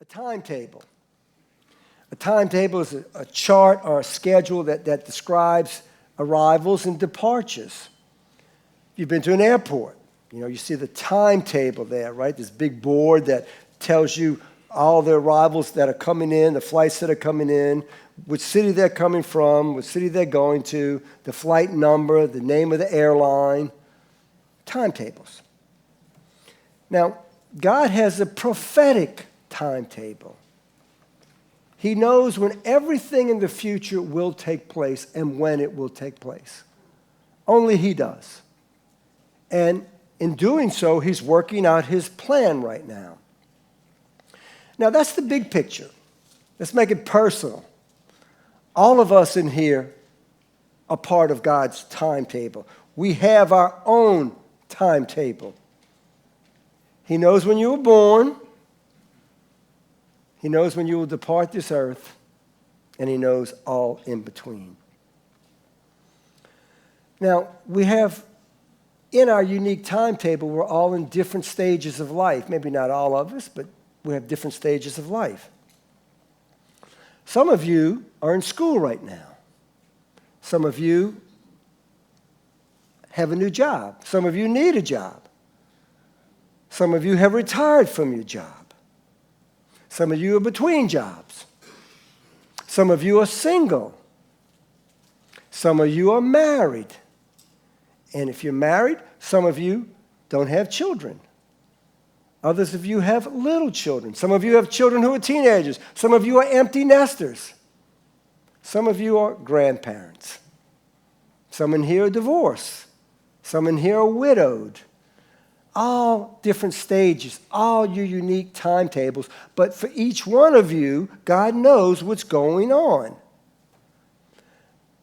A timetable. A timetable is a chart or a schedule that describes arrivals and departures. If you've been to an airport, you see the timetable there, right? This big board that tells you all the arrivals that are coming in, the flights that are coming in, which city they're coming from, which city they're going to, the flight number, the name of the airline. Timetables. Now, God has a prophetic timetable. He knows when everything in the future will take place and when it will take place. Only He does. And in doing so, He's working out His plan right now. Now, that's the big picture. Let's make it personal. All of us in here are part of God's timetable. We have our own timetable. He knows when you were born. He knows when you will depart this earth. And He knows all in between. Now, we have in our unique timetable, we're all in different stages of life. Maybe not all of us, but we have different stages of life. Some of you are in school right now. Some of you have a new job. Some of you need a job. Some of you have retired from your job. Some of you are between jobs. Some of you are single. Some of you are married. And if you're married, some of you don't have children. Others of you have little children. Some of you have children who are teenagers. Some of you are empty nesters. Some of you are grandparents. Some in here are divorced. Some in here are widowed. All different stages, all your unique timetables. But for each one of you, God knows what's going on.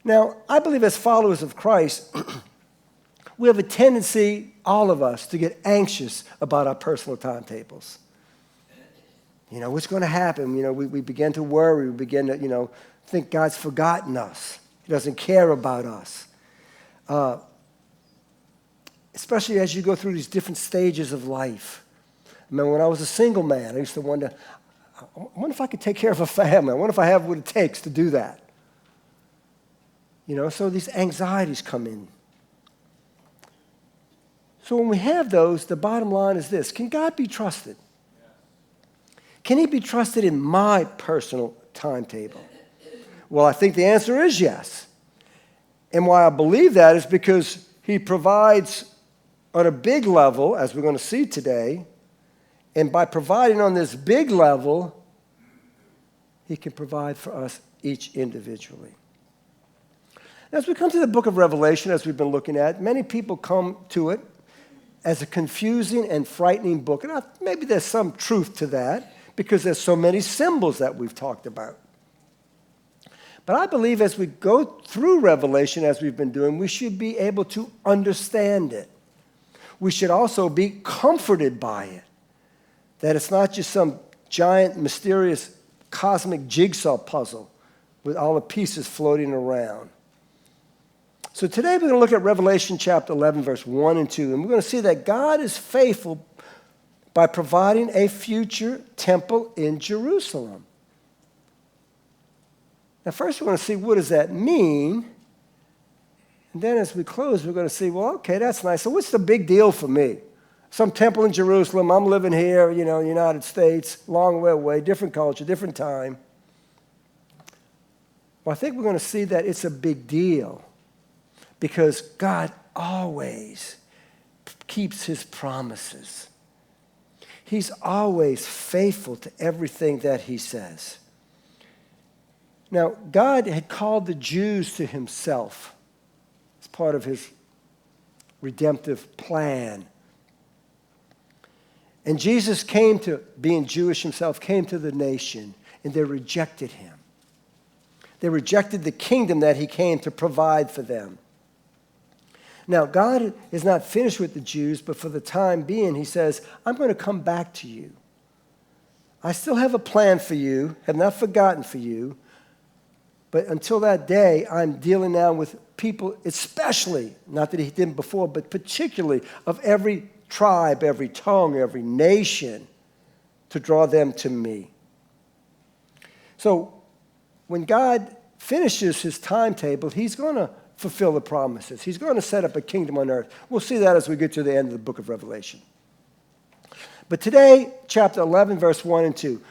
Now, I believe as followers of Christ, we have a tendency, all of us, to get anxious about our personal timetables. What's going to happen? We begin to worry. We begin to, think God's forgotten us. He doesn't care about us. Especially as you go through these different stages of life. I remember when I was a single man, I used to wonder, I wonder if I could take care of a family. I wonder if I have what it takes to do that. So these anxieties come in. So when we have those, the bottom line is this. Can God be trusted? Can He be trusted in my personal timetable? Well, I think the answer is yes. And why I believe that is because He provides on a big level, as we're going to see today, and by providing on this big level, He can provide for us each individually. As we come to the book of Revelation, as we've been looking at, many people come to it as a confusing and frightening book. And maybe there's some truth to that because there's so many symbols that we've talked about. But I believe as we go through Revelation, as we've been doing, we should be able to understand it. We should also be comforted by it. That it's not just some giant, mysterious, cosmic jigsaw puzzle with all the pieces floating around. So today we're going to look at Revelation chapter 11, verse 1 and 2. And we're going to see that God is faithful by providing a future temple in Jerusalem. Now first we're going to see what does that mean. And then as we close, we're going to see, well, okay, that's nice. So what's the big deal for me? Some temple in Jerusalem. I'm living here, in the United States, long way away, different culture, different time. Well, I think we're going to see that it's a big deal. Because God always keeps His promises. He's always faithful to everything that He says. Now, God had called the Jews to Himself as part of His redemptive plan. And Jesus came to, being Jewish Himself, came to the nation, and they rejected Him. They rejected the kingdom that He came to provide for them. Now, God is not finished with the Jews, but for the time being, He says, I'm going to come back to you. I still have a plan for you, have not forgotten for you, but until that day, I'm dealing now with people, especially, not that He didn't before, but particularly of every tribe, every tongue, every nation, to draw them to me. So when God finishes his timetable, he's going to fulfill the promises. He's going to set up a kingdom on earth. We'll see that as we get to the end of the book of Revelation. But today, chapter 11, verse 1 and 2.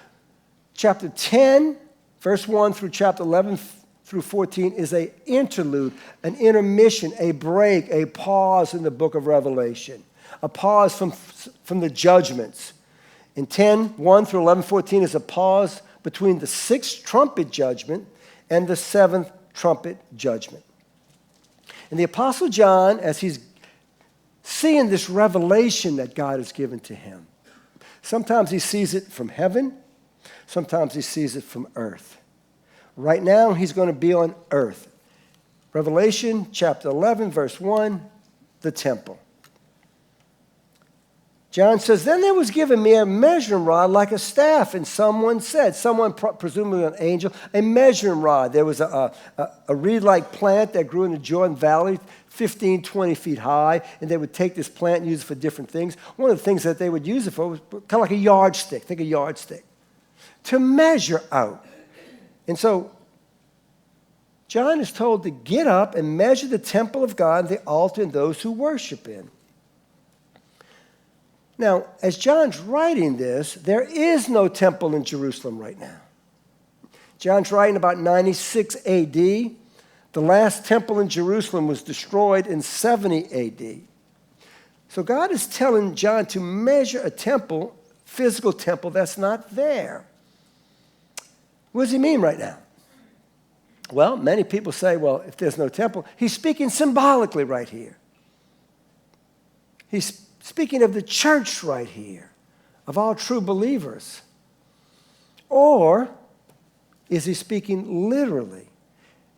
Chapter 10, verse 1 through chapter 11 through 14 is an interlude, an intermission, a break, a pause in the book of Revelation. A pause from the judgments. In 10, 1 through 11, 14 is a pause between the sixth trumpet judgment and the seventh trumpet judgment. And the Apostle John, as he's seeing this revelation that God has given to him, sometimes he sees it from heaven, sometimes he sees it from earth. Right now, he's going to be on earth. Revelation chapter 11, verse 1, the temple. John says, then there was given me a measuring rod like a staff, and someone, presumably an angel, a measuring rod. There was a reed-like plant that grew in the Jordan Valley, 15, 20 feet high, and they would take this plant and use it for different things. One of the things that they would use it for was kind of like a yardstick. Think a yardstick. To measure out. And so John is told to get up and measure the temple of God, the altar, and those who worship in. Now, as John's writing this, there is no temple in Jerusalem right now. John's writing about 96 AD. The last temple in Jerusalem was destroyed in 70 AD. So God is telling John to measure a temple, physical temple, that's not there. What does he mean right now? Well, many people say, well, if there's no temple, he's speaking symbolically right here. He's speaking of the church right here, of all true believers. Or is he speaking literally?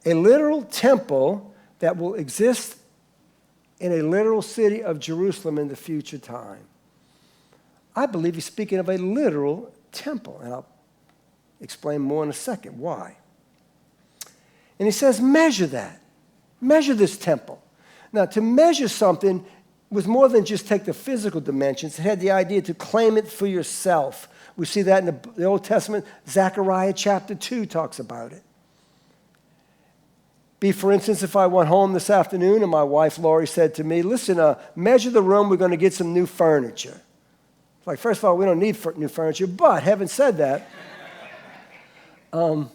A literal temple that will exist in a literal city of Jerusalem in the future time. I believe he's speaking of a literal temple, and I'll explain more in a second why. And he says, measure that. Measure this temple. Now, to measure something was more than just take the physical dimensions. It had the idea to claim it for yourself. We see that in the Old Testament. Zechariah chapter 2 talks about it. For instance, if I went home this afternoon and my wife Lori said to me, listen, measure the room, we're going to get some new furniture. It's like, first of all, we don't need new furniture, but having said that, the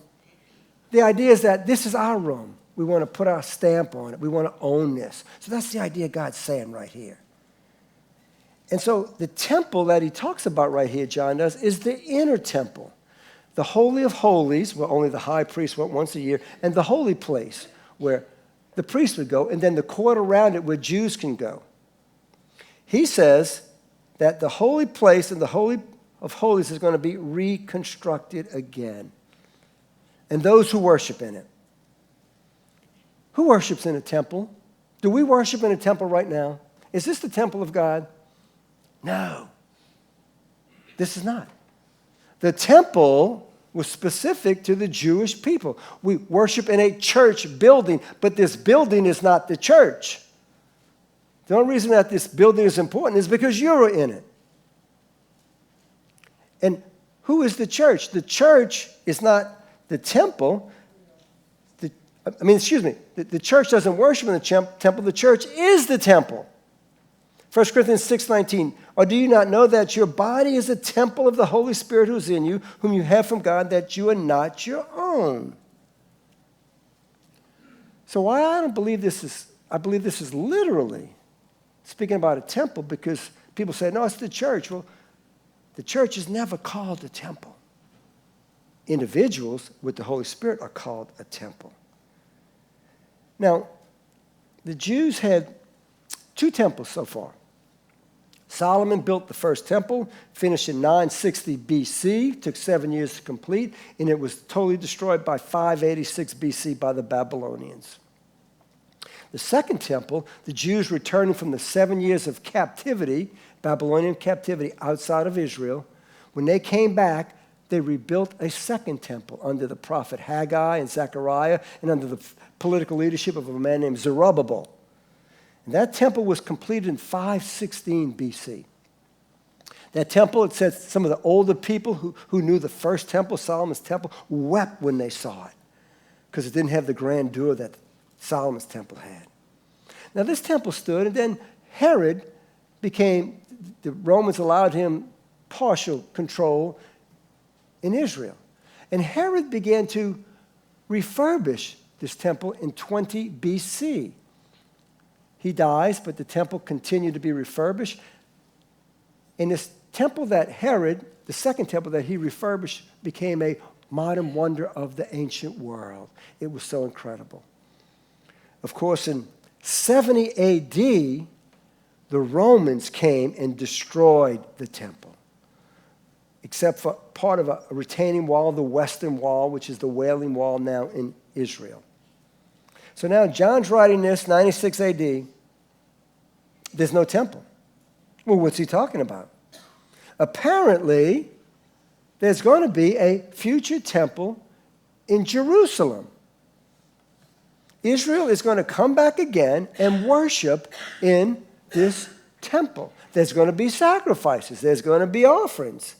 idea is that this is our room. We want to put our stamp on it. We want to own this. So that's the idea God's saying right here. And so the temple that he talks about right here, John does, is the inner temple. The Holy of Holies, where only the high priest went once a year, and the holy place, where the priest would go, and then the court around it where Jews can go. He says that the holy place and the Holy of Holies is going to be reconstructed again. And those who worship in it. Who worships in a temple? Do we worship in a temple right now? Is this the temple of God? No. This is not. The temple was specific to the Jewish people. We worship in a church building, but this building is not the church. The only reason that this building is important is because you're in it. And who is the church? The church is not the temple. The church doesn't worship in the temple. The church is the temple. 1 Corinthians 6:19, or do you not know that your body is a temple of the Holy Spirit who is in you, whom you have from God, that you are not your own? So why I believe this is literally speaking about a temple, because people say, no, it's the church. Well, the church is never called a temple. Individuals with the Holy Spirit are called a temple. Now, the Jews had 2 temples so far. Solomon built the first temple, finished in 960 BC, took 7 years to complete, and it was totally destroyed by 586 BC by the Babylonians. The second temple, the Jews returning from the 7 years of captivity, Babylonian captivity outside of Israel, when they came back, they rebuilt a second temple under the prophet Haggai and Zechariah and under the political leadership of a man named Zerubbabel. And that temple was completed in 516 BC. That temple, it says some of the older people who knew the first temple, Solomon's temple, wept when they saw it because it didn't have the grandeur that Solomon's temple had. Now, this temple stood, and then Herod the Romans allowed him partial control in Israel. And Herod began to refurbish this temple in 20 BC. He dies, but the temple continued to be refurbished. And this temple that Herod, the second temple that he refurbished, became a modern wonder of the ancient world. It was so incredible. Of course, in 70 AD, the Romans came and destroyed the temple, except for part of a retaining wall, the Western Wall, which is the Wailing Wall now in Israel. So now John's writing this, 96 AD. There's no temple. Well, what's he talking about? Apparently, there's going to be a future temple in Jerusalem. Israel is going to come back again and worship in this temple. There's going to be sacrifices. There's going to be offerings.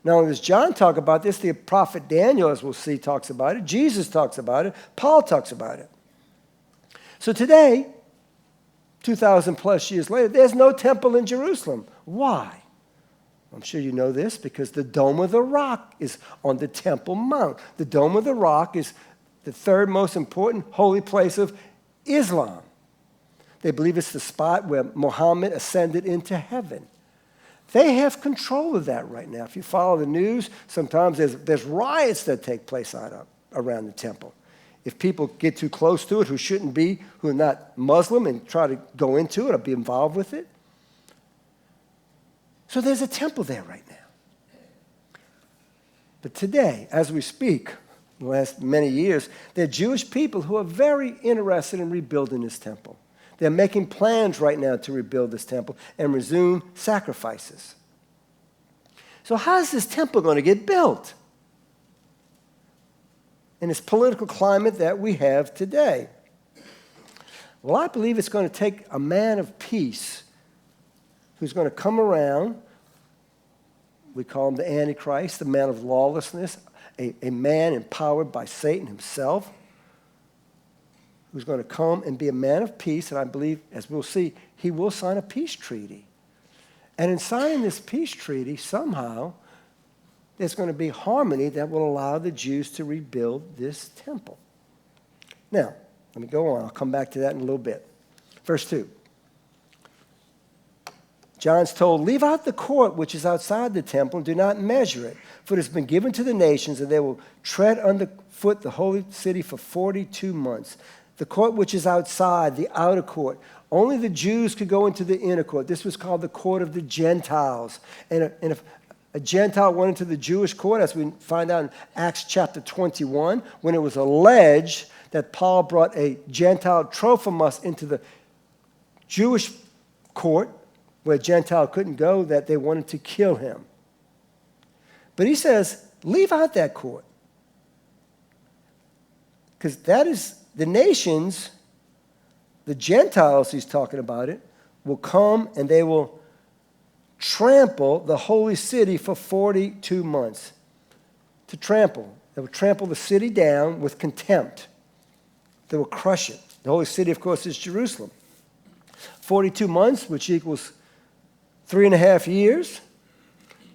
Not only does John talk about this, the prophet Daniel, as we'll see, talks about it. Jesus talks about it. Paul talks about it. So today, 2,000 plus years later, there's no temple in Jerusalem. Why? I'm sure you know this because the Dome of the Rock is on the Temple Mount. The Dome of the Rock is the third most important holy place of Islam. They believe it's the spot where Muhammad ascended into heaven. They have control of that right now. If you follow the news, sometimes there's riots that take place around the temple. If people get too close to it who shouldn't be, who are not Muslim, and try to go into it or be involved with it. So there's a temple there right now. But today, as we speak, in the last many years, there are Jewish people who are very interested in rebuilding this temple. They're making plans right now to rebuild this temple and resume sacrifices. So how's this temple going to get built in this political climate that we have today? Well, I believe it's going to take a man of peace who's going to come around. We call him the Antichrist, the man of lawlessness, a man empowered by Satan himself, who's going to come and be a man of peace. And I believe, as we'll see, he will sign a peace treaty. And in signing this peace treaty, somehow, there's going to be harmony that will allow the Jews to rebuild this temple. Now, let me go on. I'll come back to that in a little bit. Verse 2. John's told, leave out the court which is outside the temple and do not measure it, for it has been given to the nations, and they will tread underfoot the holy city for 42 months. The court which is outside, the outer court, only the Jews could go into the inner court. This was called the court of the Gentiles. And if a Gentile went into the Jewish court, as we find out in Acts chapter 21, when it was alleged that Paul brought a Gentile Trophimus into the Jewish court, where a Gentile couldn't go, that they wanted to kill him. But he says, leave out that court. Because that is the nations, the Gentiles he's talking about it, will come and they will trample the holy city for 42 months. To trample. They will trample the city down with contempt. They will crush it. The holy city, of course, is Jerusalem. 42 months, which equals 3.5 years.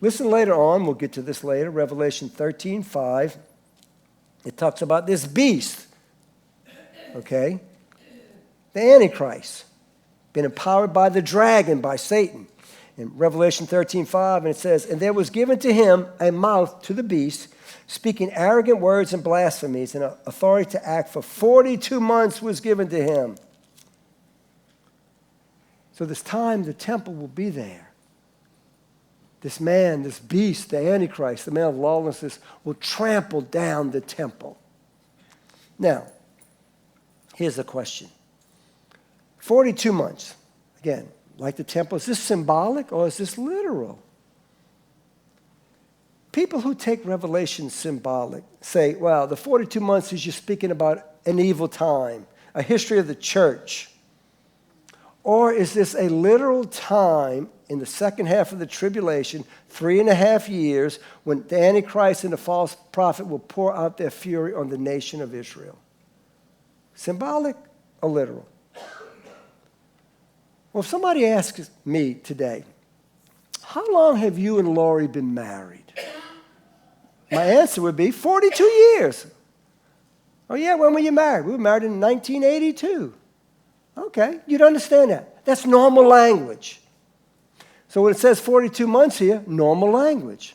Listen later on, we'll get to this later, Revelation 13:5. It talks about this beast, okay? The Antichrist, been empowered by the dragon, by Satan. In Revelation 13:5, and it says, and there was given to him a mouth to the beast, speaking arrogant words and blasphemies, and authority to act for 42 months was given to him. So this time the temple will be there. This man, this beast, the Antichrist, the man of lawlessness, will trample down the temple. Now, here's the question. 42 months. Again, like the temple, is this symbolic or is this literal? People who take Revelation symbolic say, well, the 42 months is just speaking about an evil time, a history of the church. Or is this a literal time in the second half of the tribulation, 3.5 years, when the Antichrist and the false prophet will pour out their fury on the nation of Israel. Symbolic or literal? Well, if somebody asks me today, how long have you and Lori been married? My answer would be 42 years. Oh, yeah, when were you married? We were married in 1982. Okay, you'd understand that. That's normal language. So when it says 42 months here, normal language.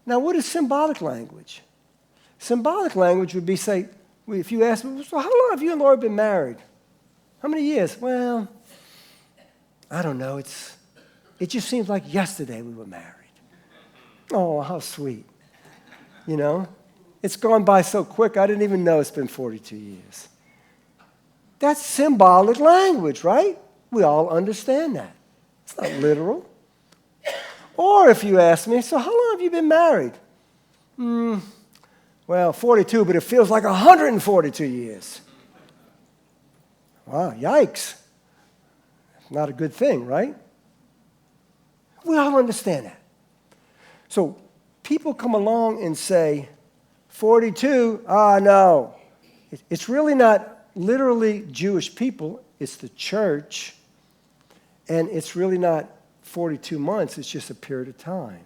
Now, what is symbolic language? Symbolic language would be, say, if you ask me, so how long have you and Lori been married? How many years? Well, I don't know. It just seems like yesterday we were married. Oh, how sweet. You know? It's gone by so quick, I didn't even know it's been 42 years. That's symbolic language, right? We all understand that. It's not literal. Or if you ask me, so how long have you been married? Well, 42, but it feels like 142 years. Wow, yikes. Not a good thing, right? We all understand that. So people come along and say, 42, no. It's really not literally Jewish people. It's the church. And it's really not 42 months. It's just a period of time.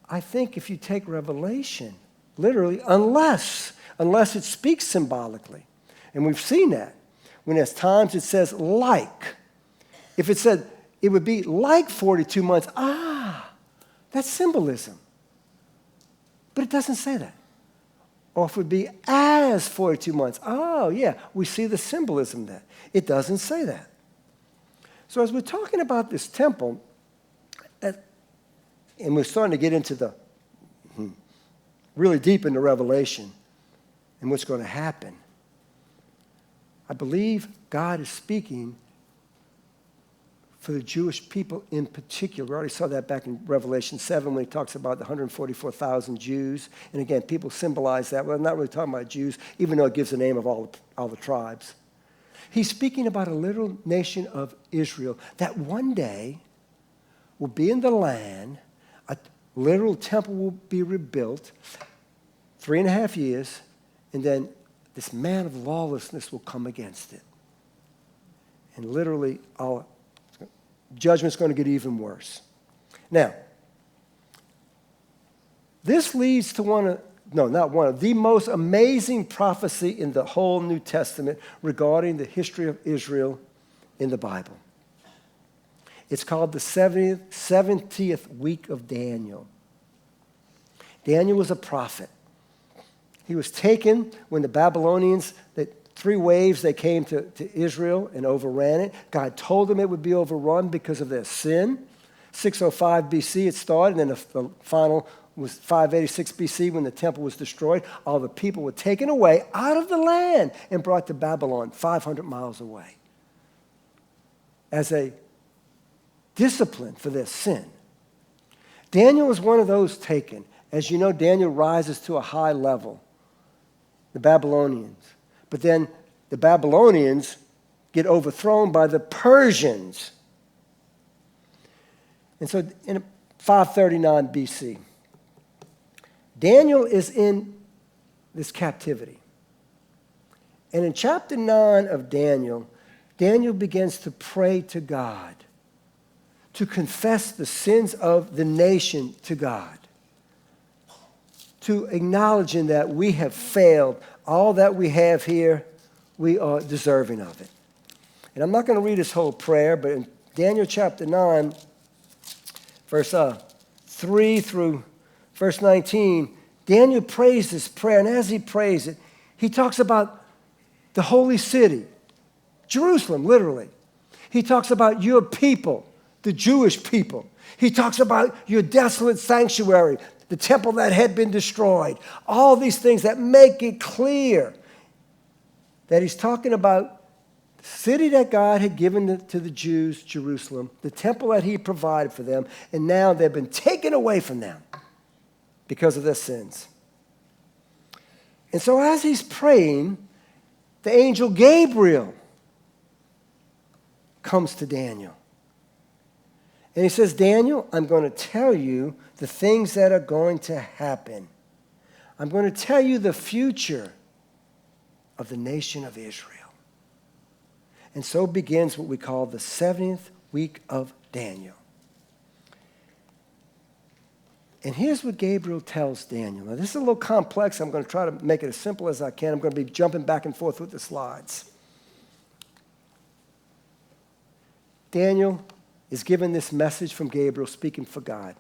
I think if you take Revelation, literally, unless it speaks symbolically, and we've seen that, when there's times it says like. If it said it would be like 42 months, that's symbolism. But it doesn't say that. Or if it would be as 42 months. Oh, yeah, we see the symbolism there. It doesn't say that. So as we're talking about this temple, and we're starting to get into the really deep into Revelation and what's going to happen, I believe God is speaking for the Jewish people in particular. We already saw that back in Revelation 7 when he talks about the 144,000 Jews. And again, people symbolize that. Well, I'm not really talking about Jews, even though it gives the name of all the tribes. He's speaking about a literal nation of Israel that one day will be in the land. A literal temple will be rebuilt, 3.5 years, and then this man of lawlessness will come against it. And literally, our judgment's going to get even worse. Now, this leads to the most amazing prophecy in the whole New Testament regarding the history of Israel in the Bible. It's called the 70th week of Daniel. Daniel was a prophet. He was taken when the Babylonians, 3 waves, they came to Israel and overran it. God told them it would be overrun because of their sin. 605 BC it started, and then the final was 586 BC when the temple was destroyed. All the people were taken away out of the land and brought to Babylon, 500 miles away, as a discipline for their sin. Daniel was one of those taken. As you know, Daniel rises to a high level, the Babylonians. But then the Babylonians get overthrown by the Persians. And so in 539 BC, Daniel is in this captivity. And in chapter 9 of Daniel, Daniel begins to pray to God, to confess the sins of the nation to God, to acknowledging that we have failed. All that we have here, we are deserving of it. And I'm not going to read this whole prayer, but in Daniel chapter 9, verse 3 through verse 19, Daniel prays this prayer, and as he prays it, he talks about the holy city, Jerusalem, literally. He talks about your people, the Jewish people. He talks about your desolate sanctuary, the temple that had been destroyed. All these things that make it clear that he's talking about the city that God had given to the Jews, Jerusalem, the temple that he provided for them, and now they've been taken away from them because of their sins. And so as he's praying, the angel Gabriel comes to Daniel. And he says, Daniel, I'm going to tell you the things that are going to happen. I'm going to tell you the future of the nation of Israel. And so begins what we call the 70th week of Daniel. And here's what Gabriel tells Daniel. Now, this is a little complex. I'm going to try to make it as simple as I can. I'm going to be jumping back and forth with the slides. Daniel is given this message from Gabriel speaking for God.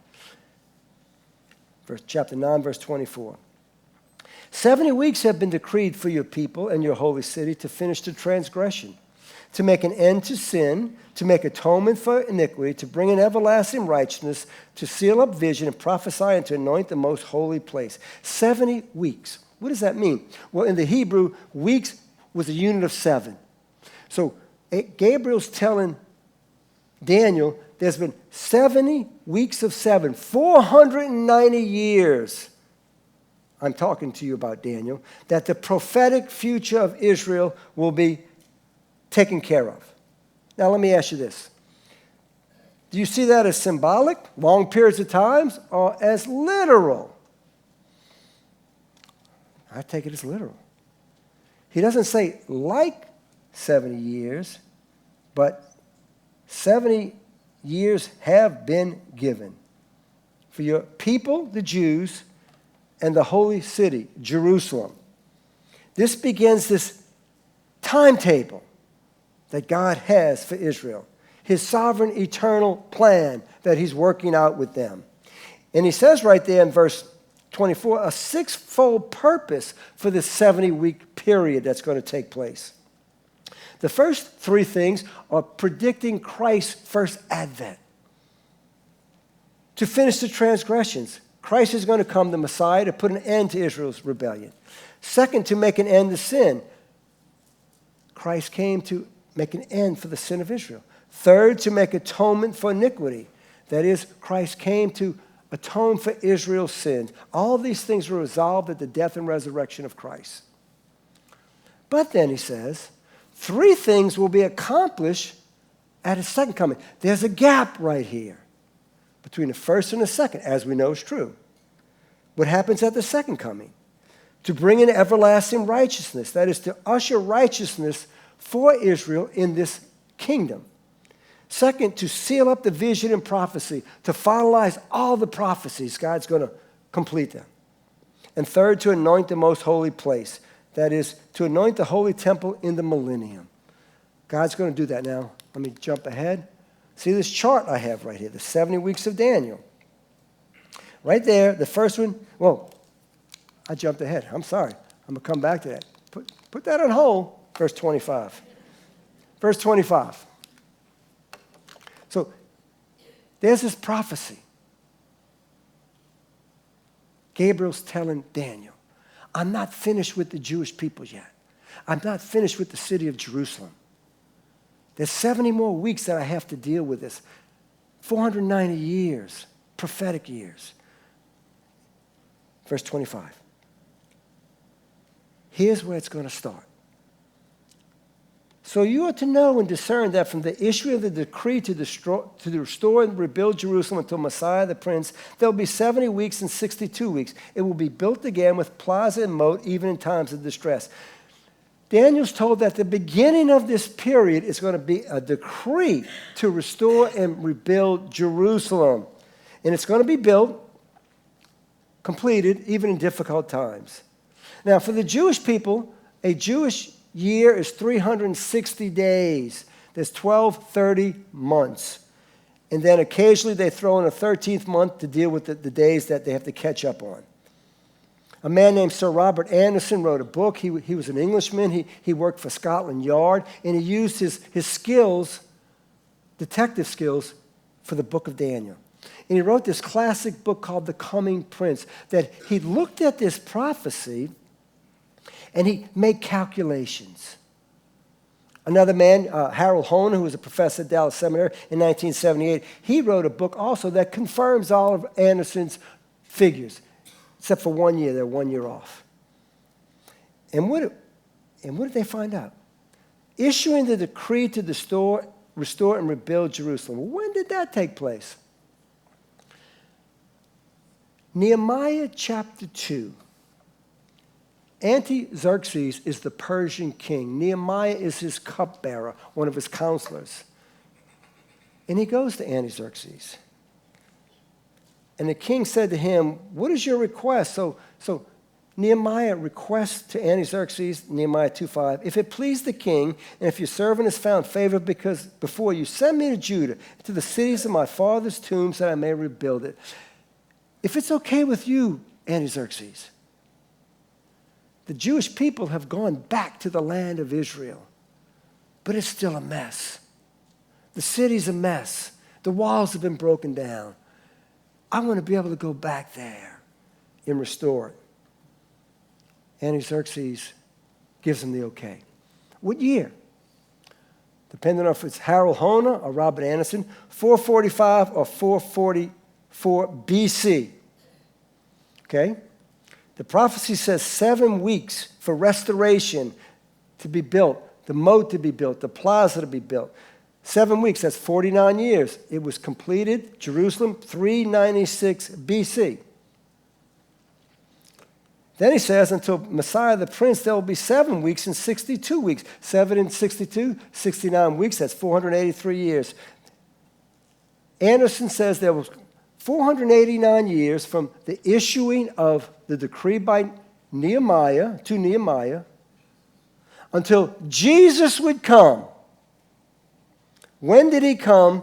Chapter 9, verse 24. 70 weeks have been decreed for your people and your holy city to finish the transgression, to make an end to sin, to make atonement for iniquity, to bring in everlasting righteousness, to seal up vision and prophesy and to anoint the most holy place. 70 weeks. What does that mean? Well, in the Hebrew, weeks was a unit of 7. So Gabriel's telling Daniel there's been 70 weeks of 7, 490 years. I'm talking to you about Daniel, that the prophetic future of Israel will be taken care of. Now, let me ask you this. Do you see that as symbolic, long periods of times, or as literal? I take it as literal. He doesn't say like 70 years, but 70 years have been given for your people, the Jews, and the holy city, Jerusalem. This begins this timetable that God has for Israel, his sovereign eternal plan that he's working out with them. And he says right there in verse 24, a sixfold purpose for this 70-week period that's going to take place. The first 3 things are predicting Christ's first advent. To finish the transgressions, Christ is going to come, the Messiah, to put an end to Israel's rebellion. Second, to make an end to sin. Christ came to make an end for the sin of Israel. Third, to make atonement for iniquity. That is, Christ came to atone for Israel's sins. All these things were resolved at the death and resurrection of Christ. But then he says, 3 things will be accomplished at his second coming. There's a gap right here between the first and the second, as we know is true. What happens at the second coming? To bring in everlasting righteousness. That is, to usher righteousness for Israel in this kingdom. Second, to seal up the vision and prophecy, to finalize all the prophecies. God's going to complete them. And third, to anoint the most holy place. That is, to anoint the holy temple in the millennium. God's going to do that now. Let me jump ahead. See this chart I have right here, the 70 weeks of Daniel. Right there, the first one, well, I jumped ahead. I'm sorry. I'm going to come back to that. Put that on hold. Verse 25. Verse 25. So there's this prophecy. Gabriel's telling Daniel, I'm not finished with the Jewish people yet. I'm not finished with the city of Jerusalem. There's 70 more weeks that I have to deal with this. 490 years, prophetic years. Verse 25. Here's where it's going to start. So you are to know and discern that from the issue of the decree to restore and rebuild Jerusalem until Messiah the Prince, there will be 70 weeks and 62 weeks. It will be built again with plaza and moat, even in times of distress. Daniel's told that the beginning of this period is going to be a decree to restore and rebuild Jerusalem. And it's going to be built, completed, even in difficult times. Now, for the Jewish people, a Jewish year is 360 days. There's 30 months. And then occasionally they throw in a 13th month to deal with the days that they have to catch up on. A man named Sir Robert Anderson wrote a book. He was an Englishman. He worked for Scotland Yard, and he used his skills, detective skills, for the book of Daniel. And he wrote this classic book called The Coming Prince, that he looked at this prophecy and he made calculations. Another man, Harold Hone, who was a professor at Dallas Seminary in 1978, he wrote a book also that confirms all of Anderson's figures, except for 1 year. They're 1 year off. And what did they find out? Issuing the decree to restore restore and rebuild Jerusalem. When did that take place? Nehemiah chapter 2. Artaxerxes is the Persian king. Nehemiah is his cupbearer, one of his counselors. And he goes to Artaxerxes. And the king said to him, what is your request? So Nehemiah requests to Artaxerxes, Nehemiah 2:5, if it please the king, and if your servant has found favor before you, send me to Judah, to the cities of my father's tombs, that I may rebuild it. If it's okay with you, Artaxerxes, the Jewish people have gone back to the land of Israel, but it's still a mess. The city's a mess. The walls have been broken down. I want to be able to go back there and restore it. Artaxerxes gives him the okay. What year? Depending on if it's Harold Honer or Robert Anderson, 445 or 444 BC. Okay? The prophecy says 7 weeks for restoration to be built, the moat to be built, the plaza to be built. 7 weeks, that's 49 years. It was completed, Jerusalem, 396 BC. Then he says, until Messiah the Prince, there will be 7 weeks and 62 weeks. 7 and 62, 69 weeks, that's 483 years. Anderson says there was 489 years from the issuing of the decree by Nehemiah, to Nehemiah, until Jesus would come. When did he come?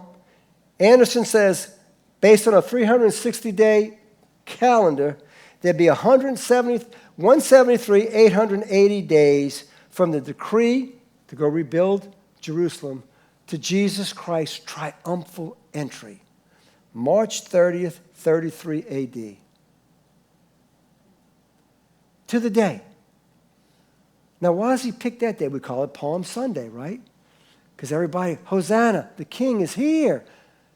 Anderson says, based on a 360-day calendar, there'd be 173, 880 days from the decree to go rebuild Jerusalem to Jesus Christ's triumphal entry, March 30th, 33 AD. To the day. Now, why does he pick that day? We call it Palm Sunday, right? Because everybody, Hosanna, the king is here.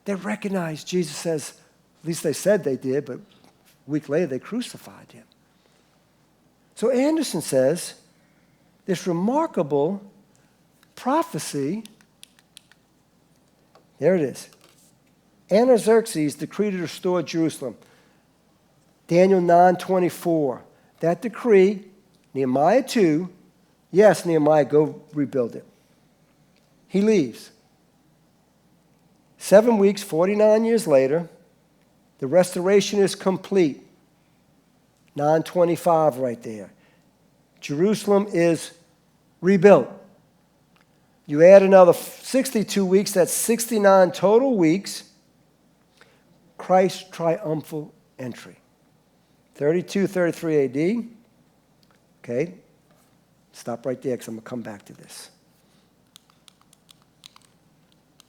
They recognize Jesus says, at least they said they did, but a week later they crucified him. So Anderson says this remarkable prophecy, there it is. Artaxerxes decreed to restore Jerusalem. Daniel 9:24. That decree, Nehemiah 2, yes, Nehemiah, go rebuild it. He leaves. 7 weeks, 49 years later, the restoration is complete. 9:25 right there. Jerusalem is rebuilt. You add another 62 weeks, that's 69 total weeks. Christ's triumphal entry. 32, 33 AD. Okay, stop right there because I'm going to come back to this.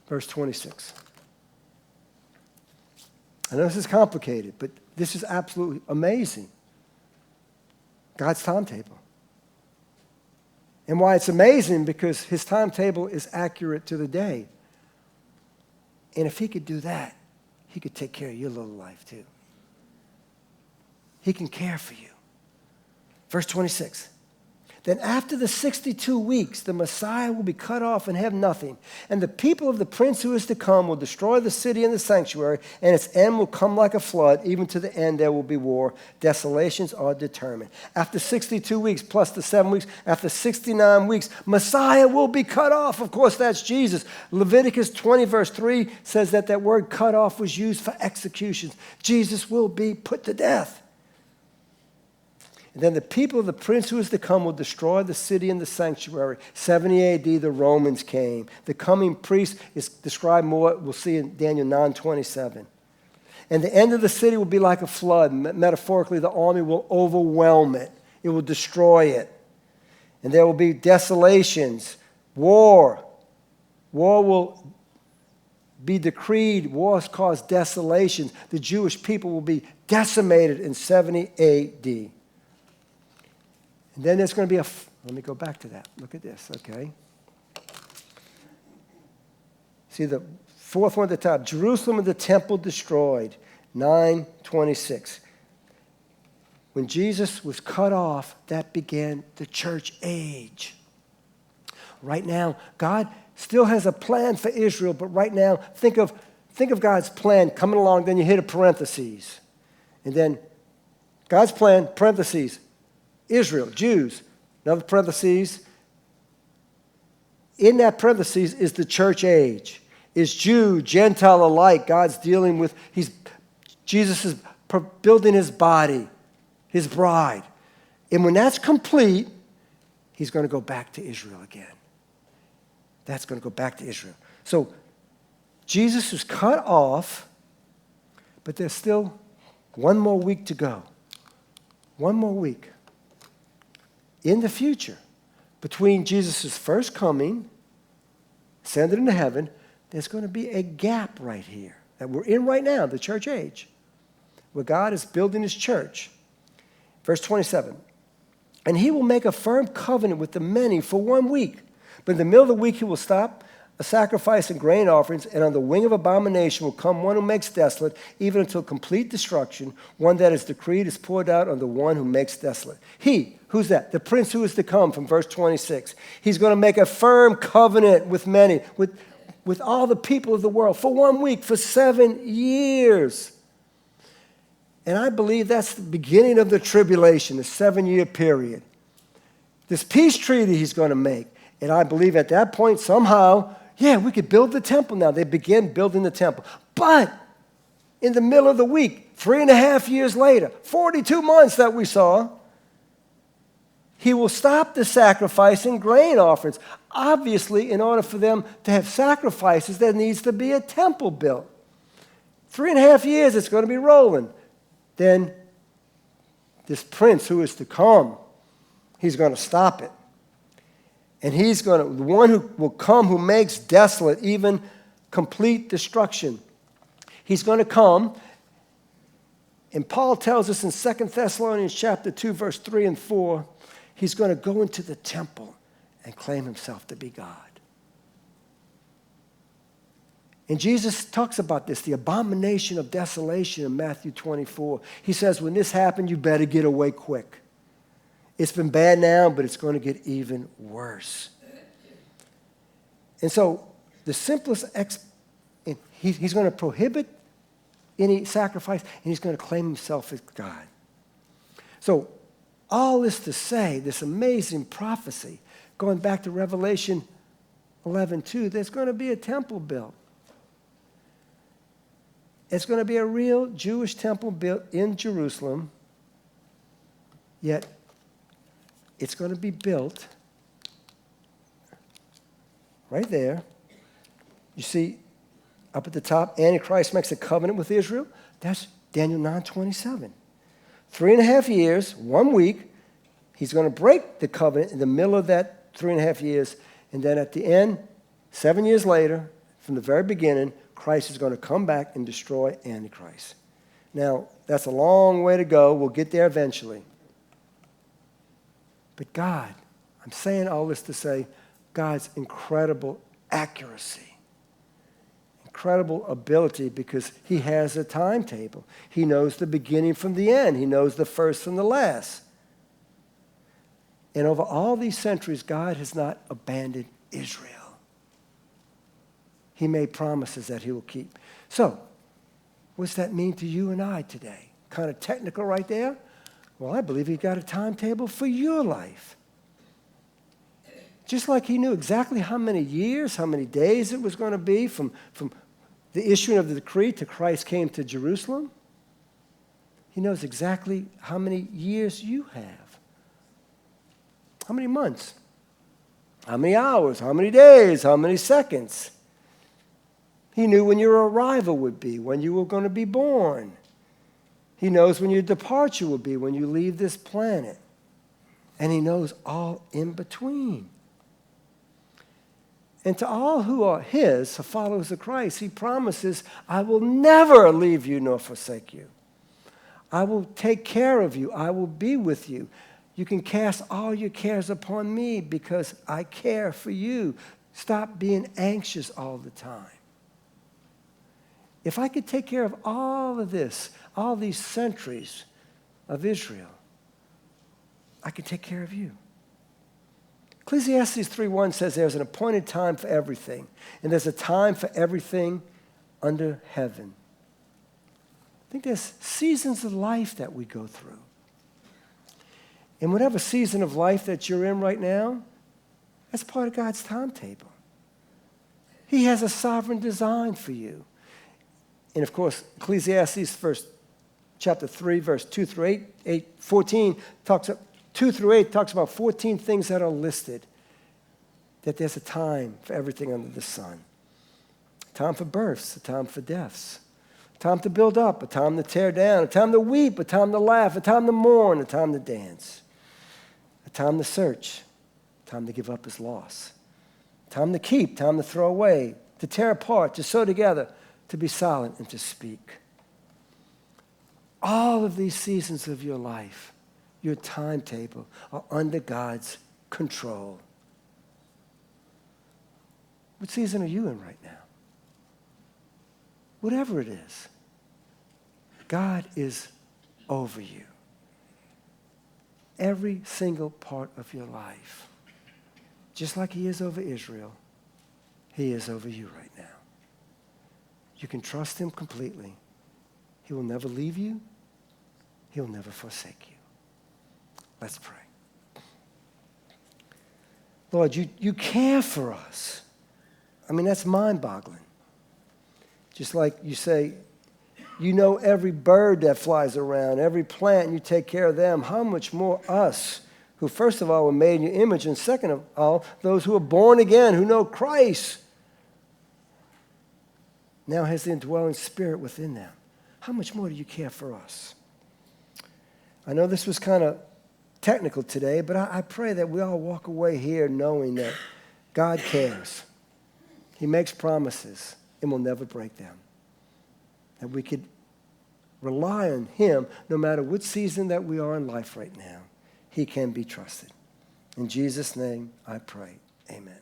Verse 26. I know this is complicated, but this is absolutely amazing. God's timetable. And why it's amazing, because his timetable is accurate to the day. And if he could do that, he could take care of your little life too. He can care for you. Verse 26. Then after the 62 weeks, the Messiah will be cut off and have nothing. And the people of the prince who is to come will destroy the city and the sanctuary, and its end will come like a flood. Even to the end there will be war. Desolations are determined. After 62 weeks, plus the 7 weeks, after 69 weeks, Messiah will be cut off. Of course, that's Jesus. Leviticus 20, verse 3 says that word cut off was used for executions. Jesus will be put to death. And then the people of the prince who is to come will destroy the city and the sanctuary. 70 A.D., the Romans came. The coming priest is described more, we'll see in Daniel 9:27. And the end of the city will be like a flood. Metaphorically, the army will overwhelm it. It will destroy it. And there will be desolations, war. War will be decreed. Wars cause desolations. The Jewish people will be decimated in 70 A.D. And then there's going to be let me go back to that. Look at this, okay? See the fourth one at the top. Jerusalem and the temple destroyed, 9:26. When Jesus was cut off, that began the church age. Right now, God still has a plan for Israel, but right now, think of God's plan coming along, then you hit a parentheses. And then God's plan, parentheses, Israel, Jews, another parentheses. In that parentheses is the church age. Is Jew, Gentile alike. God's dealing with, Jesus is building his body, his bride. And when that's complete, he's going to go back to Israel again. That's going to go back to Israel. So Jesus was cut off, but there's still one more week to go. One more week. In the future, between Jesus' first coming, ascended into heaven, there's going to be a gap right here that we're in right now, the church age, where God is building his church. Verse 27, and he will make a firm covenant with the many for 1 week. But in the middle of the week he will stop a sacrifice and grain offerings, and on the wing of abomination will come one who makes desolate, even until complete destruction. One that is decreed is poured out on the one who makes desolate. He, who's that? The prince who is to come from verse 26. He's going to make a firm covenant with many, with all the people of the world for 1 week, for 7 years. And I believe that's the beginning of the tribulation, the 7-year period. This peace treaty he's going to make. And I believe at that point, somehow, we could build the temple now. They begin building the temple. But in the middle of the week, 3.5 years later, 42 months that we saw, he will stop the sacrifice and grain offerings. Obviously, in order for them to have sacrifices, there needs to be a temple built. 3.5 years, it's going to be rolling. Then this prince who is to come, he's going to stop it. And he's going to, the one who will come who makes desolate, even complete destruction. He's going to come, and Paul tells us in 2 Thessalonians chapter 2, verse 3 and 4, he's going to go into the temple and claim himself to be God. And Jesus talks about this, the abomination of desolation in Matthew 24. He says, when this happened, you better get away quick. It's been bad now, but it's going to get even worse. And so the simplest, he's going to prohibit any sacrifice, and he's going to claim himself as God. So all this to say, this amazing prophecy, going back to Revelation 11:2, there's going to be a temple built. It's going to be a real Jewish temple built in Jerusalem, yet it's going to be built right there. You see, up at the top, Antichrist makes a covenant with Israel. That's Daniel 9:27. 3.5 years, 1 week, he's going to break the covenant in the middle of that 3.5 years, and then at the end, 7 years later, from the very beginning, Christ is going to come back and destroy Antichrist. Now, that's a long way to go. We'll get there eventually. But God, I'm saying all this to say, God's incredible accuracy, incredible ability, because he has a timetable. He knows the beginning from the end. He knows the first from the last. And over all these centuries, God has not abandoned Israel. He made promises that he will keep. So, what's that mean to you and I today? Kind of technical right there? Well, I believe he got a timetable for your life. Just like he knew exactly how many years, how many days it was going to be from the issuing of the decree to Christ came to Jerusalem. He knows exactly how many years you have. How many months? How many hours? How many days? How many seconds? He knew when your arrival would be, when you were going to be born. He knows when your departure will be, when you leave this planet. And he knows all in between. And to all who are his, the followers of Christ, he promises, I will never leave you nor forsake you. I will take care of you. I will be with you. You can cast all your cares upon me because I care for you. Stop being anxious all the time. If I could take care of all of this, all these centuries of Israel, I could take care of you. Ecclesiastes 3:1 says there's an appointed time for everything, and there's a time for everything under heaven. I think there's seasons of life that we go through. And whatever season of life that you're in right now, that's part of God's timetable. He has a sovereign design for you. And of course, Ecclesiastes chapter 3, verse 2 through 14 2 through 8 talks about 14 things that are listed, that there's a time for everything under the sun. A time for births, a time for deaths, a time to build up, a time to tear down, a time to weep, a time to laugh, a time to mourn, a time to dance, a time to search, a time to give up is loss, a time to keep, time to throw away, to tear apart, to sew together, to be silent, and to speak. All of these seasons of your life, your timetable, are under God's control. What season are you in right now? Whatever it is, God is over you. Every single part of your life. Just like he is over Israel, he is over you right now. You can trust him completely. He will never leave you. He'll never forsake you. Let's pray. Lord, you care for us. I mean, that's mind-boggling. Just like you say, you know every bird that flies around, every plant, and you take care of them. How much more us, who first of all were made in your image, and second of all, those who are born again, who know Christ, now has the indwelling spirit within them. How much more do you care for us? I know this was kind of technical today, but I pray that we all walk away here knowing that God cares. He makes promises and will never break them. That we could rely on him no matter what season that we are in life right now. He can be trusted. In Jesus' name I pray. Amen.